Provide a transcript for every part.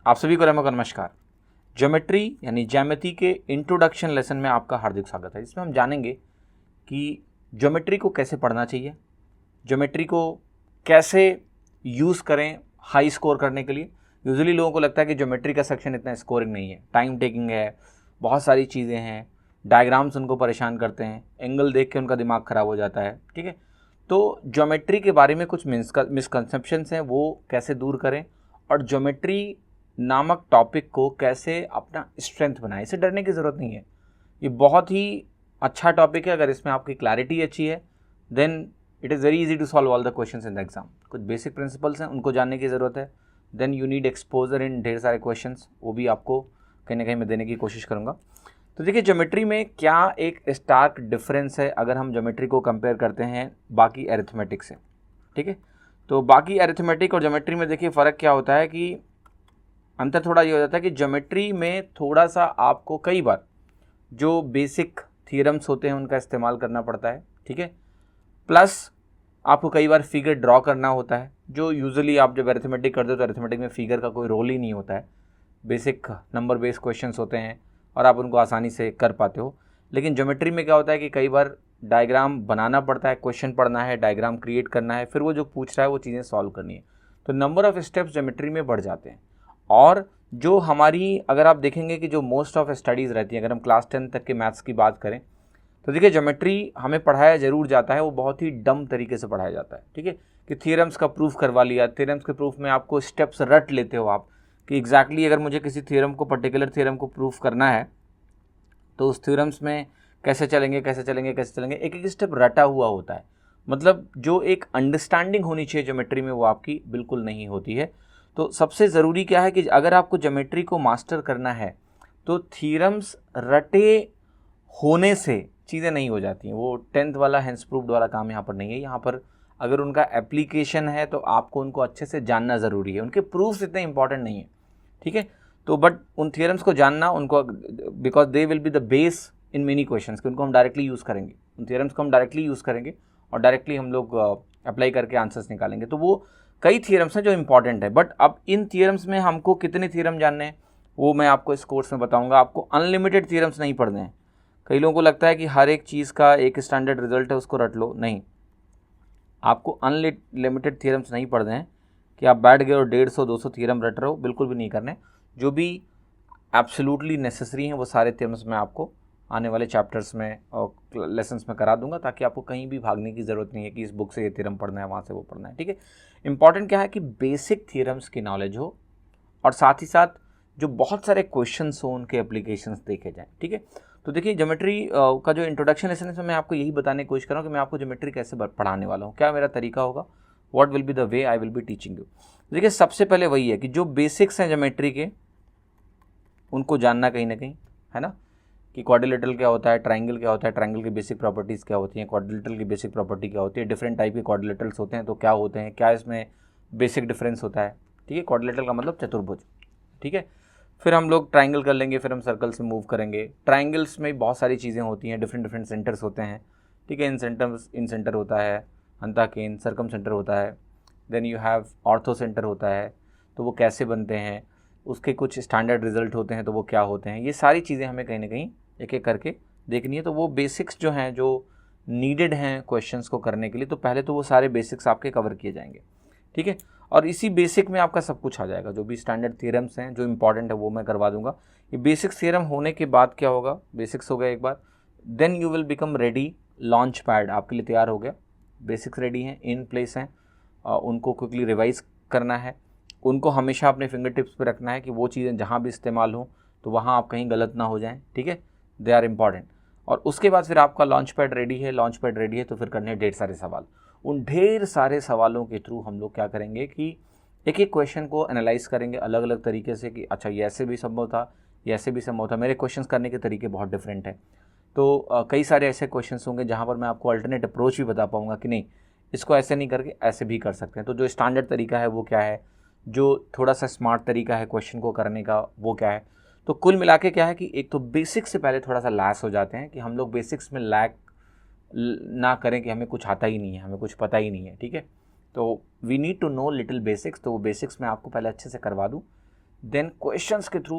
आप सभी को रमक नमस्कार। ज्योमेट्री यानी ज्यामिति के इंट्रोडक्शन लेसन में आपका हार्दिक स्वागत है। इसमें हम जानेंगे कि ज्योमेट्री को कैसे पढ़ना चाहिए, ज्योमेट्री को कैसे यूज़ करें हाई स्कोर करने के लिए। यूजुअली लोगों को लगता है कि ज्योमेट्री का सेक्शन इतना स्कोरिंग नहीं है, टाइम टेकिंग है, बहुत सारी चीज़ें हैं, डायग्राम्स उनको परेशान करते हैं, एंगल देख के उनका दिमाग ख़राब हो जाता है। ठीक है, तो ज्योमेट्री के बारे में कुछ मिसकंसेप्शंस हैं, वो कैसे दूर करें और ज्योमेट्री नामक टॉपिक को कैसे अपना स्ट्रेंथ बनाएं। इसे डरने की ज़रूरत नहीं है, ये बहुत ही अच्छा टॉपिक है। अगर इसमें आपकी क्लैरिटी अच्छी है then it is very easy to solve all the questions in the exam. कुछ बेसिक प्रिंसिपल्स हैं, उनको जानने की ज़रूरत है। Then you need exposure in ढेर सारे क्वेश्चंस, वो भी आपको कहीं ना कहीं मैं देने की कोशिश करूँगा। तो देखिए, ज्योमेट्री में क्या एक स्टार्क डिफरेंस है अगर हम ज्योमेट्री को कंपेयर करते हैं बाकी एरिथमेटिक से। ठीक है, तो बाकी एरिथमेटिक और ज्योमेट्री में देखिए फ़र्क क्या होता है कि अंतर थोड़ा ये हो जाता है कि ज्योमेट्री में थोड़ा सा आपको कई बार जो बेसिक थ्योरम्स होते हैं उनका इस्तेमाल करना पड़ता है। ठीक है, प्लस आपको कई बार फिगर ड्रॉ करना होता है, जो यूजुअली आप जब अरिथमेटिक करते हो तो अरिथमेटिक में फिगर का कोई रोल ही नहीं होता है। बेसिक नंबर बेस्ड क्वेश्चंस होते हैं और आप उनको आसानी से कर पाते हो। लेकिन ज्योमेट्री में क्या होता है कि कई बार डायग्राम बनाना पड़ता है, क्वेश्चन पढ़ना है, डायग्राम क्रिएट करना है, फिर वो जो पूछ रहा है वो चीज़ें सॉल्व करनी है। तो नंबर ऑफ स्टेप्स ज्योमेट्री में बढ़ जाते हैं। और जो हमारी अगर आप देखेंगे कि जो मोस्ट ऑफ स्टडीज़ रहती हैं, अगर हम क्लास 10 तक के मैथ्स की बात करें तो देखिए ज्योमेट्री हमें पढ़ाया ज़रूर जाता है, वो बहुत ही डम तरीके से पढ़ाया जाता है। ठीक है, कि थ्योरम्स का प्रूफ करवा लिया, थ्योरम्स के प्रूफ में आपको स्टेप्स रट लेते हो आप कि एग्जैक्टली अगर मुझे किसी थ्योरम को, पर्टिकुलर थ्योरम को प्रूफ करना है तो उस थ्योरम्स में कैसे चलेंगे, एक एक स्टेप रटा हुआ होता है। मतलब जो एक अंडरस्टैंडिंग होनी चाहिए ज्योमेट्री में वो आपकी बिल्कुल नहीं होती है। तो सबसे ज़रूरी क्या है कि अगर आपको ज्योमेट्री को मास्टर करना है तो थ्योरम्स रटे होने से चीज़ें नहीं हो जाती हैं। वो 10th वाला हैंस प्रूफ्ड वाला काम यहाँ पर नहीं है। यहाँ पर अगर उनका एप्लीकेशन है तो आपको उनको अच्छे से जानना ज़रूरी है। उनके प्रूफ्स इतने इंपॉर्टेंट नहीं है। ठीक है, तो बट उन थ्योरम्स को जानना उनको, because they will be the base in many questions, कि उनको हम डायरेक्टली यूज़ करेंगे, उन थ्योरम्स को हम डायरेक्टली यूज़ करेंगे और डायरेक्टली हम लोग अप्लाई करके आंसर्स निकालेंगे। तो वो कई थ्योरम्स हैं जो इंपॉर्टेंट है। बट अब इन थ्योरम्स में हमको कितने थ्योरम जानने हैं वो मैं आपको इस कोर्स में बताऊंगा। आपको अनलिमिटेड थ्योरम्स नहीं पढ़ने हैं। कई लोगों को लगता है कि हर एक चीज़ का एक स्टैंडर्ड रिजल्ट है, उसको रट लो। नहीं, आपको अनलिमिटेड थ्योरम्स नहीं पढ़ने हैं कि आप बैठ गए और 150-200 थ्योरम रट रहे हो, बिल्कुल भी नहीं करने। जो भी एब्सोल्युटली नेसेसरी हैं वो सारे थ्योरम्स मैं आपको आने वाले चैप्टर्स में और लेसन्स में करा दूंगा, ताकि आपको कहीं भी भागने की ज़रूरत नहीं है कि इस बुक से ये थ्योरम पढ़ना है, वहाँ से वो पढ़ना है। ठीक है, इंपॉर्टेंट क्या है कि बेसिक थ्योरम्स की नॉलेज हो और साथ ही साथ जो बहुत सारे क्वेश्चंस हो उनके एप्लीकेशंस देखे जाएं। ठीक है, तो देखिए ज्योमेट्री का जो इंट्रोडक्शन लेसन है मैं आपको यही बताने की कोशिश कर रहा हूँ कि मैं आपको ज्योमेट्री कैसे पढ़ाने वाला हूँ, क्या मेरा तरीका होगा, what will be the way I will be teaching you. देखिए सबसे पहले वही है कि जो बेसिक्स हैं ज्योमेट्री के उनको जानना कहीं ना कहीं, है ना, कि क्वाड्रिलेटरल क्या होता है, ट्राइंगल क्या होता है, ट्राइंगल की बेसिक प्रॉपर्टीज़ क्या होती हैं, क्वाड्रिलेटरल की बेसिक प्रॉपर्टी क्या होती है, डिफरेंट टाइप के क्वाड्रिलेटरल्स होते हैं तो क्या होते हैं, क्या इसमें बेसिक डिफरेंस होता है। ठीक है, क्वाड्रिलेटरल का मतलब चतुर्भुज। ठीक है, फिर हम लोग ट्राइंगल कर लेंगे, फिर हम सर्कल से मूव करेंगे। ट्राइंगल्स में बहुत सारी चीज़ें होती हैं, डिफरेंट डिफरेंट सेंटर्स होते हैं। ठीक है, इन सेंटर होता है, अंताकेन, सर्कम सेंटर होता है, then you have orthocentre होता है। तो वो कैसे बनते हैं, उसके कुछ स्टैंडर्ड रिजल्ट होते हैं तो वो क्या होते हैं, ये सारी चीज़ें हमें कहीं ना कहीं एक एक करके देखनी है। तो वो बेसिक्स जो हैं, जो नीडेड हैं क्वेश्चंस को करने के लिए, तो पहले तो वो सारे बेसिक्स आपके कवर किए जाएंगे। ठीक है, और इसी बेसिक में आपका सब कुछ आ जाएगा। जो भी स्टैंडर्ड थ्योरम्स हैं जो इंपॉर्टेंट है वो मैं करवा दूंगा। ये बेसिक थ्योरम होने के बाद क्या होगा, बेसिक्स हो गया एक बार, then you will become ready. Launch pad आपके लिए तैयार हो गया, बेसिक्स रेडी हैं, इन प्लेस हैं, उनको क्विकली रिवाइज करना है, उनको हमेशा अपने फिंगर टिप्स पर रखना है कि वो चीज़ें जहाँ भी इस्तेमाल हो तो वहाँ आप कहीं गलत ना हो जाएं। ठीक है, दे आर इम्पॉर्टेंट। और उसके बाद फिर आपका लॉन्च पैड रेडी है, लॉन्च पैड रेडी है तो फिर करने ढेर सारे सवाल। उन ढेर सारे सवालों के थ्रू हम लोग क्या करेंगे कि एक एक क्वेश्चन को एनालाइज करेंगे अलग अलग तरीके से कि अच्छा ये ऐसे भी संभव था, ये ऐसे भी संभव था। मेरे क्वेश्चंस करने के तरीके बहुत डिफरेंट हैं, तो कई सारे ऐसे क्वेश्चंस होंगे जहाँ पर मैं आपको अल्टरनेट अप्रोच भी बता पाऊँगा कि नहीं, इसको ऐसे नहीं करके ऐसे भी कर सकते हैं। तो जो स्टैंडर्ड तरीका है वो क्या है, जो थोड़ा सा स्मार्ट तरीका है क्वेश्चन को करने का वो क्या है। तो कुल मिला के क्या है कि एक तो बेसिक्स से पहले थोड़ा सा लैस हो जाते हैं कि हम लोग बेसिक्स में लैक ना करें कि हमें कुछ आता ही नहीं है, हमें कुछ पता ही नहीं है। ठीक है, तो we need to know little basics. तो वो बेसिक्स मैं आपको पहले अच्छे से करवा दूँ, देन क्वेश्चंस के through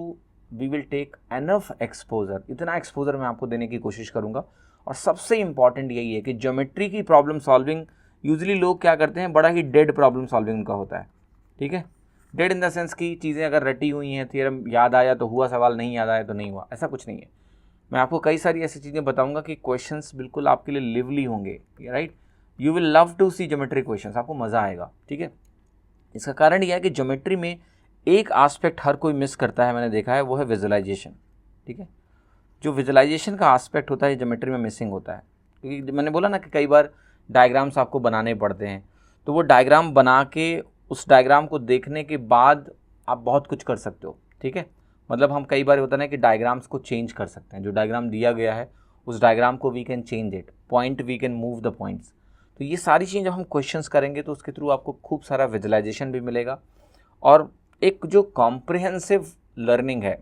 we will take enough exposure, इतना एक्सपोजर मैं आपको देने की कोशिश करूँगा। और सबसे इंपॉर्टेंट यही है कि ज्योमेट्री की प्रॉब्लम सॉल्विंग यूजुअली लोग क्या करते हैं, बड़ा ही डेड प्रॉब्लम सॉल्विंग उनका होता है, ठीक है। डेड इन द सेंस की चीज़ें अगर रटी हुई हैं, थ्योरम याद आया तो हुआ, सवाल नहीं याद आया तो नहीं हुआ, ऐसा कुछ नहीं है। मैं आपको कई सारी ऐसी चीज़ें बताऊंगा कि क्वेश्चंस बिल्कुल आपके लिए लिवली होंगे, right. You will love to see geometry questions, आपको मज़ा आएगा, ठीक है। इसका कारण यह है कि ज्योमेट्री में एक एस्पेक्ट हर कोई मिस करता है, मैंने देखा है, वो है विजुअलाइजेशन, ठीक है। जो विजुअलाइजेशन का एस्पेक्ट होता है ज्योमेट्री में मिसिंग होता है, क्योंकि मैंने बोला ना कि कई बार डायग्राम्स आपको बनाने पड़ते हैं, तो वो डायग्राम बना के उस डायग्राम को देखने के बाद आप बहुत कुछ कर सकते हो, ठीक है। मतलब हम कई बार होता है ना कि डायग्राम्स को चेंज कर सकते हैं, जो डायग्राम दिया गया है उस डायग्राम को we can change it, point we can move the points. तो ये सारी चीज़ें जब हम क्वेश्चंस करेंगे तो उसके थ्रू आपको खूब सारा विजुअलाइजेशन भी मिलेगा। और एक जो कॉम्प्रिहेंसिव लर्निंग है,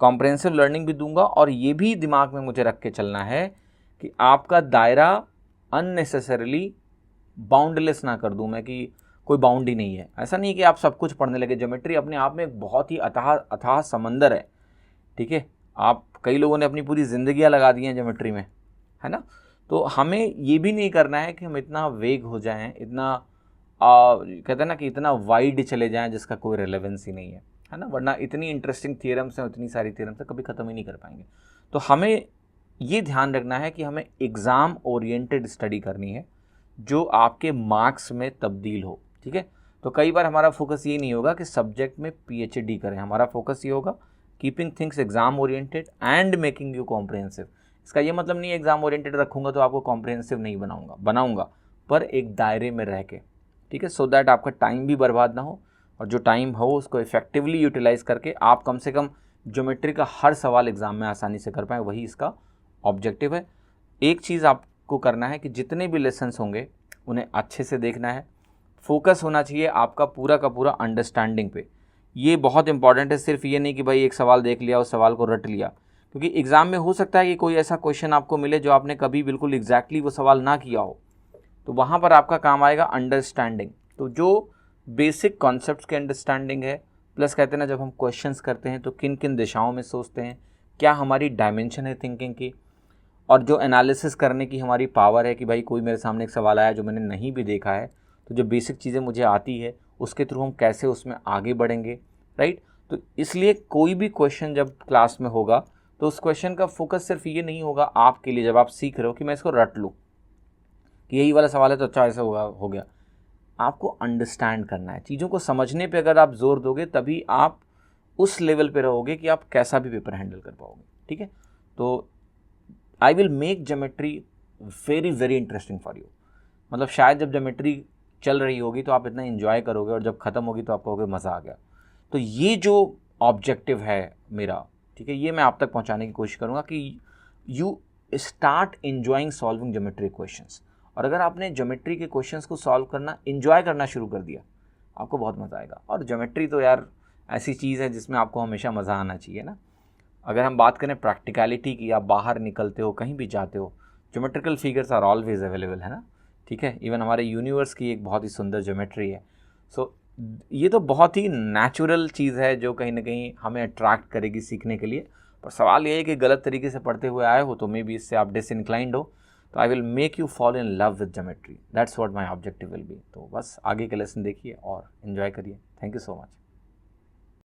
कॉम्प्रिहेंसिव लर्निंग भी दूंगा, और ये भी दिमाग में मुझे रख के चलना है कि आपका दायरा अननेसेसरीली बाउंडलेस ना कर दूं मैं, कि कोई बाउंड ही नहीं है। ऐसा नहीं कि आप सब कुछ पढ़ने लगे, ज्योमेट्री अपने आप में एक बहुत ही अथाह समंदर है, ठीक है। आप कई लोगों ने अपनी पूरी ज़िंदगियां लगा दी हैं ज्योमेट्री में, है ना। तो हमें ये भी नहीं करना है कि हम इतना वेग हो जाएं, इतना कहते हैं ना कि इतना वाइड चले जाएं जिसका कोई रेलेवेंस ही नहीं है ना। वरना इतनी इंटरेस्टिंग थियरम्स हैं, इतनी सारी थियरम्स हैं, कभी ख़त्म ही नहीं कर पाएंगे। तो हमें ये ध्यान रखना है कि हमें एग्ज़ाम ओरिएंटेड स्टडी करनी है जो आपके मार्क्स में तब्दील हो, ठीक है। तो कई बार हमारा फोकस ये नहीं होगा कि सब्जेक्ट में पीएचडी करें, हमारा फोकस ये होगा keeping things exam oriented and making you comprehensive. इसका ये मतलब नहीं है एग्जाम ओरिएंटेड रखूंगा तो आपको कॉम्प्रिहेंसिव नहीं बनाऊंगा, पर एक दायरे में रह के, ठीक है, सो दैट आपका टाइम भी बर्बाद ना हो, और जो टाइम हो उसको इफेक्टिवली यूटिलाइज करके आप कम से कम ज्योमेट्री का हर सवाल एग्जाम में आसानी से कर पाएँ, वही इसका ऑब्जेक्टिव है। एक चीज़ आपको करना है कि जितने भी लेसन्स होंगे उन्हें अच्छे से देखना है, फोकस होना चाहिए आपका पूरा का पूरा अंडरस्टैंडिंग पे। ये बहुत इंपॉर्टेंट है, सिर्फ ये नहीं कि भाई एक सवाल देख लिया उस सवाल को रट लिया, क्योंकि एग्ज़ाम में हो सकता है कि कोई ऐसा क्वेश्चन आपको मिले जो आपने कभी बिल्कुल एग्जैक्टली वो सवाल ना किया हो, तो वहाँ पर आपका काम आएगा अंडरस्टैंडिंग। तो जो बेसिक कॉन्सेप्ट्स के अंडरस्टैंडिंग है, प्लस कहते हैं ना जब हम क्वेश्चंस करते हैं तो किन किन दिशाओं में सोचते हैं, क्या हमारी डायमेंशन है थिंकिंग की, और जो एनालिसिस करने की हमारी पावर है कि भाई कोई मेरे सामने एक सवाल आया जो मैंने नहीं भी देखा है, तो जो बेसिक चीज़ें मुझे आती है उसके थ्रू हम कैसे उसमें आगे बढ़ेंगे, राइट। तो इसलिए कोई भी क्वेश्चन जब क्लास में होगा तो उस क्वेश्चन का फोकस सिर्फ ये नहीं होगा आपके लिए, जब आप सीख रहे हो कि मैं इसको रट लूँ कि यही वाला सवाल है तो अच्छा ऐसा हो गया। आपको अंडरस्टैंड करना है, चीज़ों को समझने पे अगर आप जोर दोगे तभी आप उस लेवल पे रहोगे कि आप कैसा भी पेपर हैंडल कर पाओगे, ठीक है। तो I will make geometry very very interesting for you. मतलब शायद जब ज्योमेट्री चल रही होगी तो आप इतना एंजॉय करोगे, और जब ख़त्म होगी तो आप कहोगे मज़ा आ गया। तो ये जो ऑब्जेक्टिव है मेरा, ठीक है, ये मैं आप तक पहुंचाने की कोशिश करूँगा कि you start enjoying solving geometry questions. और अगर आपने ज्योमेट्री के क्वेश्चंस को सॉल्व करना एंजॉय करना शुरू कर दिया, आपको बहुत मज़ा आएगा। और ज्योमेट्री तो यार ऐसी चीज़ है जिसमें आपको हमेशा मज़ा आना चाहिए ना। अगर हम बात करें प्रैक्टिकलिटी की, आप बाहर निकलते हो कहीं भी जाते हो, geometrical figures are always available, है ना, ठीक है। इवन हमारे यूनिवर्स की एक बहुत ही सुंदर ज्योमेट्री है। सो ये तो बहुत ही नेचुरल चीज़ है जो कहीं ना कहीं हमें अट्रैक्ट करेगी सीखने के लिए। पर सवाल ये है कि गलत तरीके से पढ़ते हुए आए हो तो मे बी इससे आप डिसइंक्लाइंड हो, तो I will make you fall in love with geometry, that's what my objective will be. तो बस आगे के लेसन देखिए और इन्जॉय करिए। Thank you so much.